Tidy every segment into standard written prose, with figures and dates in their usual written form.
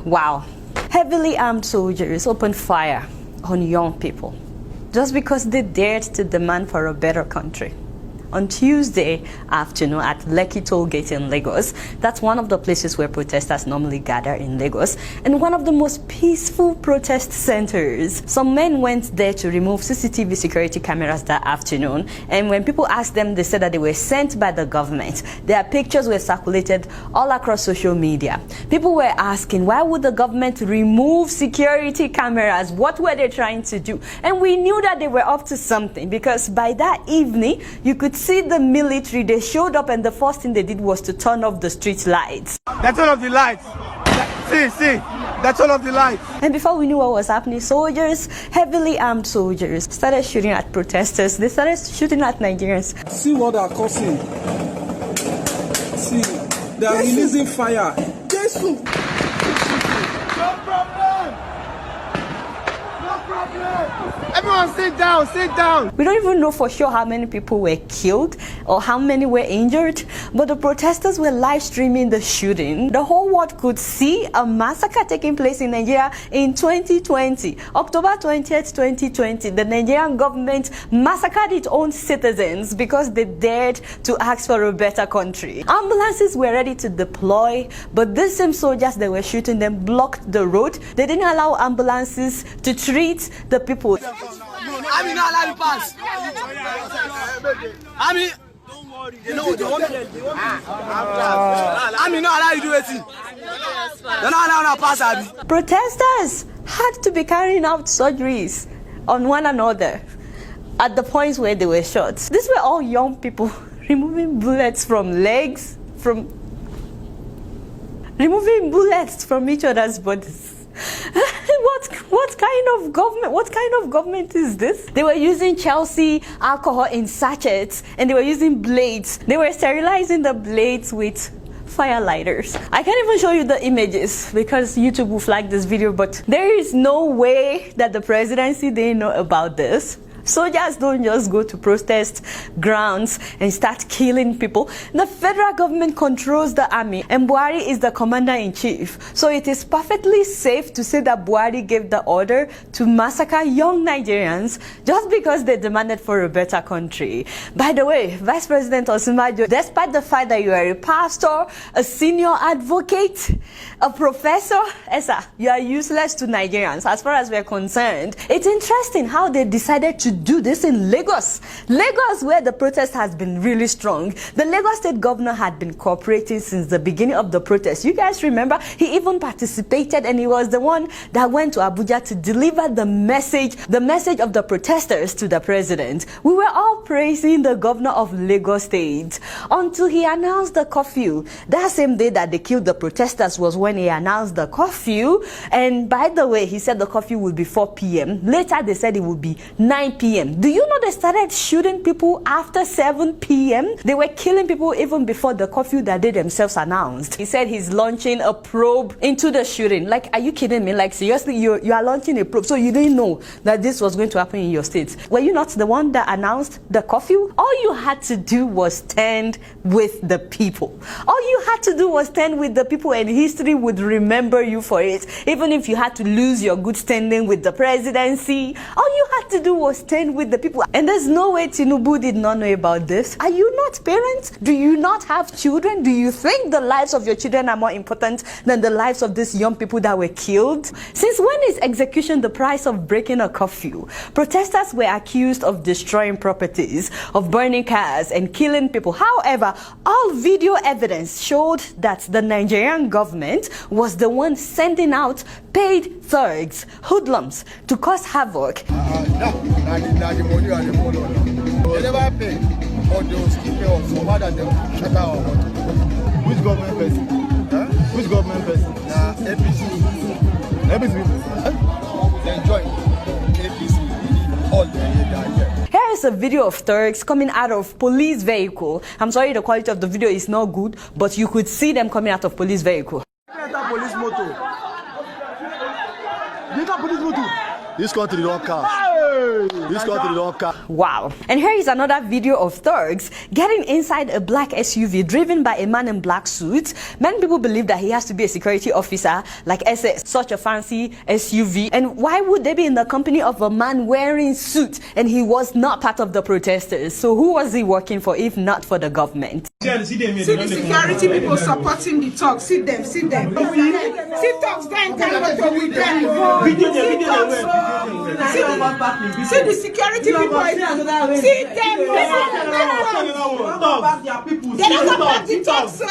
Wow. Heavily armed soldiers opened fire on young people just because they dared to demand for a better country. On Tuesday afternoon at Lekki Toll Gate in Lagos, that's one of the places where protesters normally gather in Lagos, and one of the most peaceful protest centers. Some men went there to remove CCTV security cameras that afternoon, and when people asked them, they said that they were sent by the government. Their pictures were circulated all across social media. People were asking, why would the government remove security cameras? What were they trying to do? And we knew that they were up to something, because by that evening, you could see the military. They showed up, and the first thing they did was to turn off the street lights. That's all of the lights. See, that's all of the lights. And before we knew what was happening, soldiers, heavily armed soldiers, started shooting at protesters. They started shooting at Nigerians. See what they're causing. See, they're releasing fire. Jesus. No problem. Everyone sit down, sit down. We don't even know for sure how many people were killed or how many were injured, but the protesters were live streaming the shooting. The whole world could see a massacre taking place in Nigeria in 2020. October 20th, 2020, the Nigerian government massacred its own citizens because they dared to ask for a better country. Ambulances were ready to deploy, but these same soldiers that were shooting them blocked the road. They didn't allow ambulances to treat the people. I mean, not allow you pass. I mean, you know, I mean, not allow you do it. They're not allowing to pass, Abby. Protesters had to be carrying out surgeries on one another at the points where they were shot. These were all young people removing bullets from legs, removing bullets from each other's bodies. What kind of government is this? They were using Chelsea alcohol in sachets, and they were using blades. They were sterilizing the blades with fire lighters. I can't even show you the images because YouTube will flag this video, but there is no way that the presidency didn't know about this. Soldiers don't just go to protest grounds and start killing people. The federal government controls the army, and Buhari is the commander-in-chief. So it is perfectly safe to say that Buhari gave the order to massacre young Nigerians just because they demanded for a better country. By the way, Vice President Osinbajo, despite the fact that you are a pastor, a senior advocate, a professor, Esa, you are useless to Nigerians as far as we're concerned. It's interesting how they decided to do this in Lagos. Lagos, where the protest has been really strong. The Lagos state governor had been cooperating since the beginning of the protest. You guys remember, he even participated, and he was the one that went to Abuja to deliver the message of the protesters to the president. We were all praising the governor of Lagos state until he announced the curfew. That same day that they killed the protesters was when he announced the curfew. And by the way, he said the curfew would be 4 p.m. Later, they said it would be 9 p.m. Do you know they started shooting people after 7 p.m.? They were killing people even before the curfew that they themselves announced. He said he's launching a probe into the shooting. Like, are you kidding me? Like, seriously, you are launching a probe, so you didn't know that this was going to happen in your state. Were you not the one that announced the curfew? All you had to do was stand with the people. All you had to do was stand with the people, and history would remember you for it. Even if you had to lose your good standing with the presidency, all you had to do was stand with the people. And there's no way Tinubu did not know about this. Are you not parents? Do you not have children? Do you think the lives of your children are more important than the lives of these young people that were killed? Since when is execution the price of breaking a curfew? Protesters were accused of destroying properties, of burning cars, and killing people. However, all video evidence showed that the Nigerian government was the one sending out paid thugs, hoodlums, to cause havoc. The money and the phone. They never pay. Or they will skip pay us. So bad that they will shut our money. Which government person? Huh? Which government person? APC. APC. They join APC. All the Here is a video of thugs coming out of police vehicle. I'm sorry the quality of the video is not good, but you could see them coming out of police vehicle. Police motor. Police motor. This country don't cast. This country don't care. Wow. And here is another video of thugs getting inside a black SUV driven by a man in black suit. Many people believe that he has to be a security officer like SS, such a fancy SUV. And why would they be in the company of a man wearing suit and he was not part of the protesters? So who was he working for if not for the government? See the security people supporting the talk. See them. See talks then cannot with them. See the security people. See them. They don't come back the talk, so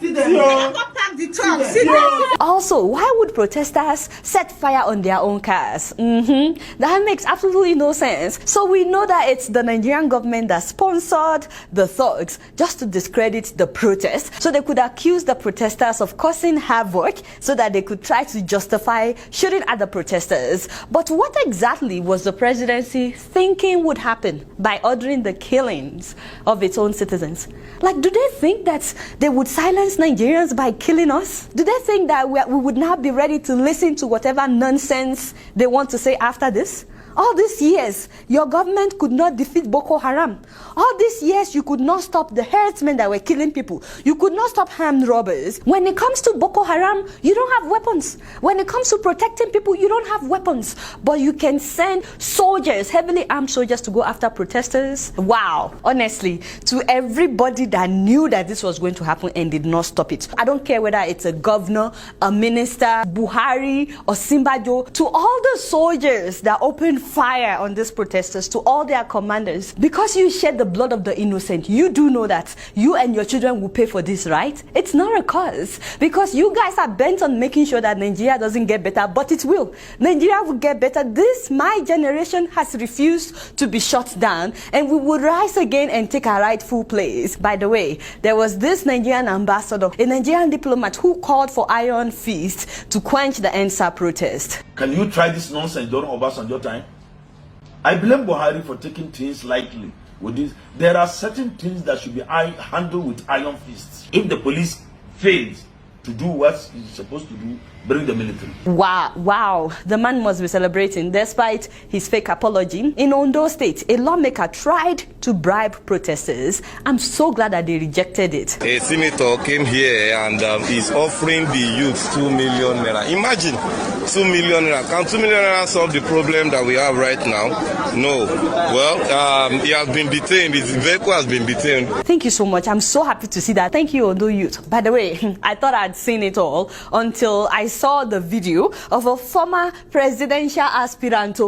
they don't come back the talk. See them. Also, why would protesters set fire on their own cars? That makes absolutely no sense. So we know that it's the Nigerian government that sponsored the thugs just to discredit the protest, so they could accuse the protesters of causing havoc so that they could try to justify shooting at the protesters. But what exactly was the presidency thinking would happen by ordering the killings of its own citizens? Like, do they think that they would silence Nigerians by killing us? Do they think that we would now be ready to listen to whatever nonsense they want to say after this? All these years, your government could not defeat Boko Haram. All these years, you could not stop the herdsmen that were killing people. You could not stop armed robbers. When it comes to Boko Haram, you don't have weapons. When it comes to protecting people, you don't have weapons. But you can send soldiers, heavily armed soldiers, to go after protesters. Wow. Honestly, to everybody that knew that this was going to happen and did not stop it. I don't care whether it's a governor, a minister, Buhari, or Simbajo. To all the soldiers that opened fire on these protesters, to all their commanders, because you shed the blood of the innocent, you do know that you and your children will pay for this, right? It's not a cause, because you guys are bent on making sure that Nigeria doesn't get better, but it will. Nigeria will get better. My generation has refused to be shut down, and we will rise again and take our rightful place. By the way, there was this Nigerian ambassador, a Nigerian diplomat, who called for iron fist to quench the EndSARS protest. Can you try this nonsense during Obasanjo time? I blame Buhari for taking things lightly with this. There are certain things that should be handled with iron fists. If the police fails to do what it's supposed to do, bring the military. Wow. The man must be celebrating despite his fake apology. In Ondo State, a lawmaker tried to bribe protesters. I'm so glad that they rejected it. A senator came here and is offering the youth 2 million naira. Imagine 2 million naira. Can 2 million naira solve the problem that we have right now? No. Well, he has been detained. His vehicle has been detained. Thank you so much. I'm so happy to see that. Thank you, Ondo youth. By the way, I thought I'd seen it all until I saw the video of a former presidential aspirant,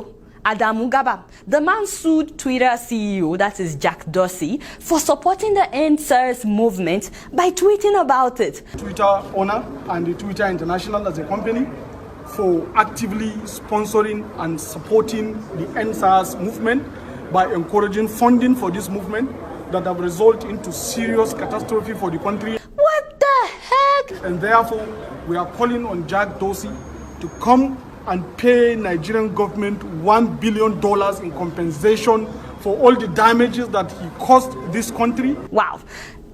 Adamu Gaba. The man sued Twitter CEO, that is Jack Dorsey, for supporting the EndSARS movement by tweeting about it. Twitter owner and the Twitter International as a company for actively sponsoring and supporting the EndSARS movement by encouraging funding for this movement that have resulted into serious catastrophe for the country. What the heck? And therefore, we are calling on Jack Dorsey to come and pay Nigerian government $1 billion in compensation for all the damages that he caused this country. Wow.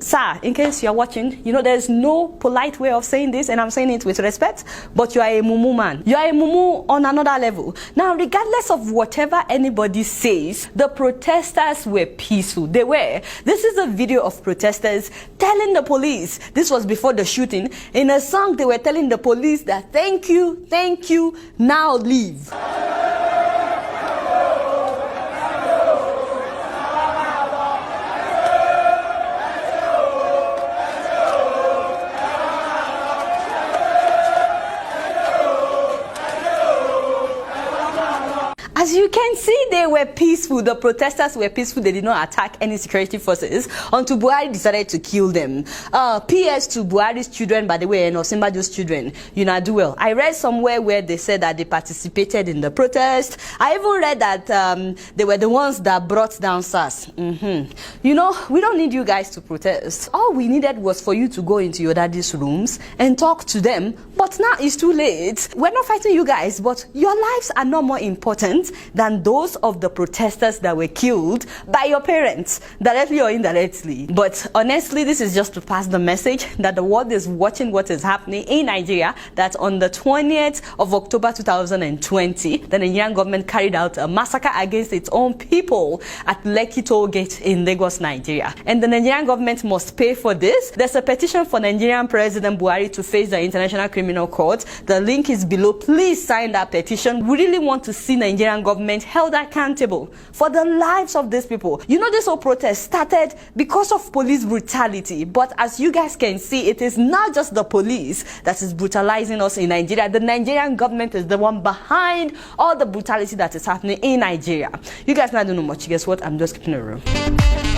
Sir, in case you're watching, you know there's no polite way of saying this, and I'm saying it with respect, but you are a mumu man. You are a mumu on another level. Now, regardless of whatever anybody says, the protesters were peaceful. They were. This is a video of protesters telling the police, this was before the shooting, in a song they were telling the police that thank you, now leave. As you can see, they were peaceful. The protesters were peaceful. They did not attack any security forces until Buhari decided to kill them. PS to Buhari's children, by the way, and Osinbajo's children, you know, do well. I read somewhere where they said that they participated in the protest. I even read that they were the ones that brought down SARS. You know, we don't need you guys to protest. All we needed was for you to go into your daddy's rooms and talk to them. But now it's too late. We're not fighting you guys, but your lives are not more important violent than those of the protesters that were killed by your parents, directly or indirectly. But honestly, this is just to pass the message that the world is watching what is happening in Nigeria, that on the 20th of October 2020, the Nigerian government carried out a massacre against its own people at Lekki Toll Gate in Lagos, Nigeria. And the Nigerian government must pay for this. There's a petition for Nigerian President Buhari to face the International Criminal Court. The link is below. Please sign that petition. We really want to see Nigerian government held accountable for the lives of these people. You know, this whole protest started because of police brutality, but as you guys can see, it is not just the police that is brutalizing us in Nigeria. The Nigerian government is the one behind all the brutality that is happening in Nigeria. You guys not know much. Guess what? I'm just keeping it real.